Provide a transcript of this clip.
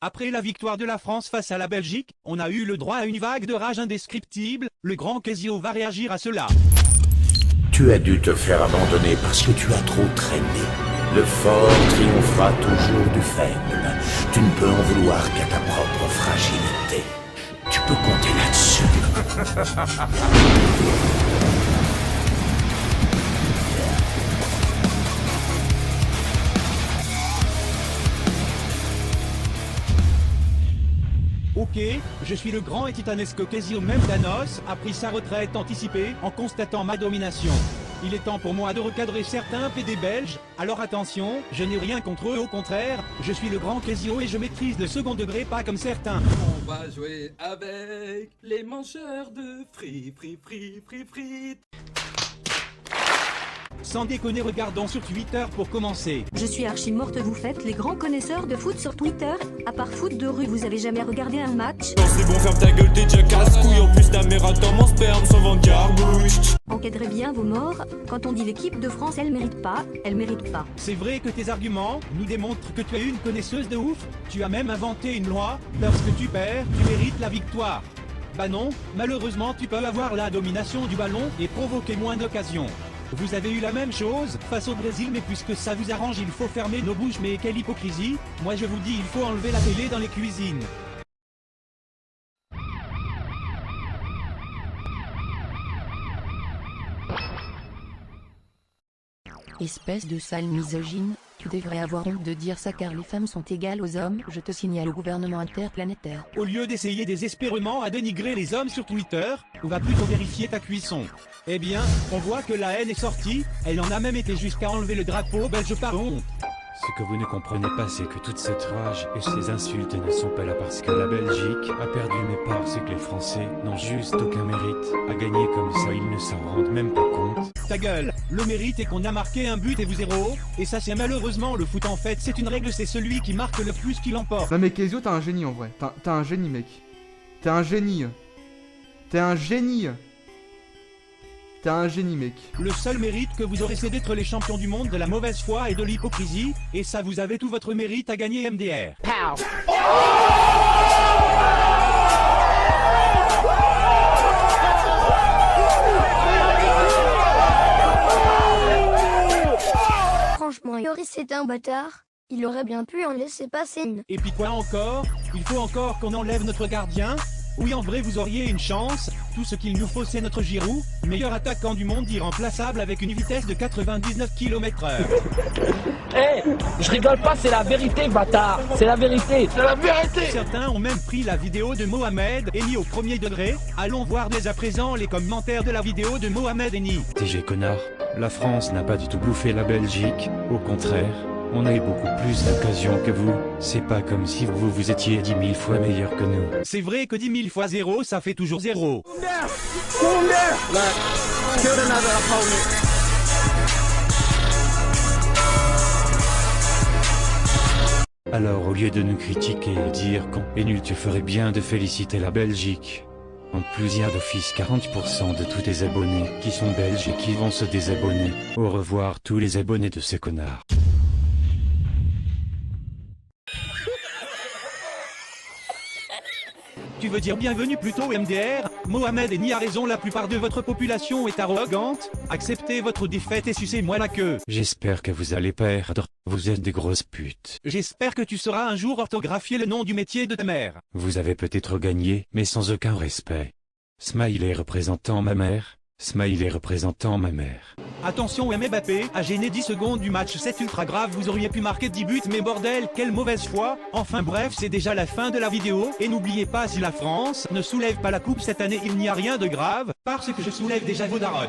Après la victoire de la France face à la Belgique, on a eu le droit à une vague de rage indescriptible. Le grand Kezio va réagir à cela. Tu as dû te faire abandonner parce que tu as trop traîné. Le fort triomphera toujours du faible. Tu ne peux en vouloir qu'à ta propre fragilité. Tu peux compter là-dessus. Ok, je suis le grand et titanesque Kezio. Même Thanos a pris sa retraite anticipée en constatant ma domination. Il est temps pour moi de recadrer certains PD belges, alors attention, je n'ai rien contre eux, au contraire, je suis le grand Kezio et je maîtrise le second degré, pas comme certains. On va jouer avec les mangeurs de frites. Sans déconner, regardons sur Twitter pour commencer. Je suis archi morte, vous faites les grands connaisseurs de foot sur Twitter. À part foot de rue, vous avez jamais regardé un match? Non c'est bon, ferme ta gueule, t'es déjà casse-couille. En plus ta mère attend mon sperme sans vendre-garbouche. Encadrez bien vos morts. Quand on dit l'équipe de France, elle mérite pas, elle mérite pas. C'est vrai que tes arguments nous démontrent que tu es une connaisseuse de ouf. Tu as même inventé une loi, lorsque tu perds, tu mérites la victoire. Bah non, malheureusement tu peux avoir la domination du ballon et provoquer moins d'occasions. Vous avez eu la même chose face au Brésil, mais puisque ça vous arrange, il faut fermer nos bouches. Mais quelle hypocrisie! Moi je vous dis, il faut enlever la télé dans les cuisines. Espèce de sale misogyne, tu devrais avoir honte de dire ça car les femmes sont égales aux hommes, je te signale au gouvernement interplanétaire. Au lieu d'essayer désespérément à dénigrer les hommes sur Twitter, on va plutôt vérifier ta cuisson. Eh bien, on voit que la haine est sortie, elle en a même été jusqu'à enlever le drapeau belge par honte. Ce que vous ne comprenez pas, c'est que toute cette rage et ces insultes ne sont pas là parce que la Belgique a perdu, mais parce que les Français n'ont juste aucun mérite à gagner comme ça, ils ne s'en rendent même pas compte. Ta gueule, le mérite est qu'on a marqué un but et vous zéro, et ça c'est malheureusement le foot en fait, c'est une règle, c'est celui qui marque le plus qui l'emporte. Non mais Kezio, t'as un génie en vrai. T'as un génie, mec. T'es un génie. T'es un génie. T'es un génie, mec. Le seul mérite que vous aurez, c'est d'être les champions du monde de la mauvaise foi et de l'hypocrisie, et ça vous avez tout votre mérite à gagner MDR. Pow. Franchement, Yoris c'est un bâtard. Il aurait bien pu en laisser passer une. Et puis quoi encore? Il faut encore qu'on enlève notre gardien? Oui, en vrai vous auriez une chance. Tout ce qu'il nous faut c'est notre Giroud, meilleur attaquant du monde, irremplaçable avec une vitesse de 99 km/h. Eh, je rigole pas, c'est la vérité, bâtard. C'est la vérité. C'est la vérité. Certains ont même pris la vidéo de Mohamed Eni au premier degré. Allons voir dès à présent les commentaires de la vidéo de Mohamed Eni. TG connard, la France n'a pas du tout bouffé la Belgique, au contraire. On a eu beaucoup plus d'occasions que vous, c'est pas comme si vous étiez 10 000 fois meilleur que nous. C'est vrai que 10 000 fois 0, ça fait toujours 0. Alors au lieu de nous critiquer et dire qu'on est nul, tu ferais bien de féliciter la Belgique. En plus, il y a d'office 40% de tous tes abonnés qui sont belges et qui vont se désabonner. Au revoir tous les abonnés de ces connards. Tu veux dire bienvenue plutôt MDR? Mohamed Eni a raison, la plupart de votre population est arrogante. Acceptez votre défaite et sucez-moi la queue. J'espère que vous allez perdre, vous êtes des grosses putes. J'espère que tu sauras un jour orthographier le nom du métier de ta mère. Vous avez peut-être gagné, mais sans aucun respect. Smiley représentant ma mère. Smiley représentant ma mère. Attention, Mbappé a gêné 10 secondes du match, c'est ultra grave, vous auriez pu marquer 10 buts, mais bordel, quelle mauvaise foi. Enfin bref, c'est déjà la fin de la vidéo, et n'oubliez pas, si la France ne soulève pas la coupe cette année, il n'y a rien de grave, parce que je soulève déjà vos darons.